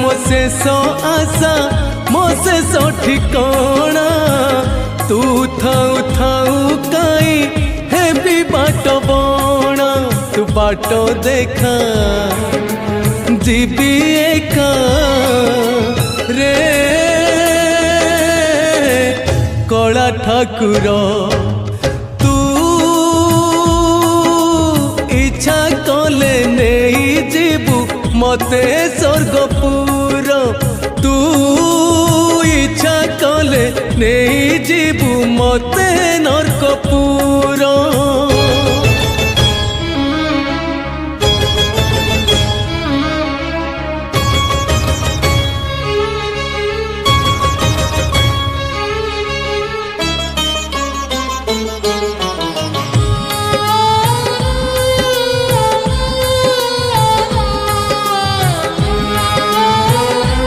मो शेष आशा मो शेष ठिकाना तू थाऊ थाऊ काई हे भी बाट बणा तू बाट देखा जीवी एका रे कला ठाकुर तू इच्छा कले नहीं जीवु मते स्वर्गपुर तू इच्छा कले नहीं जीवु मते नरकपुर।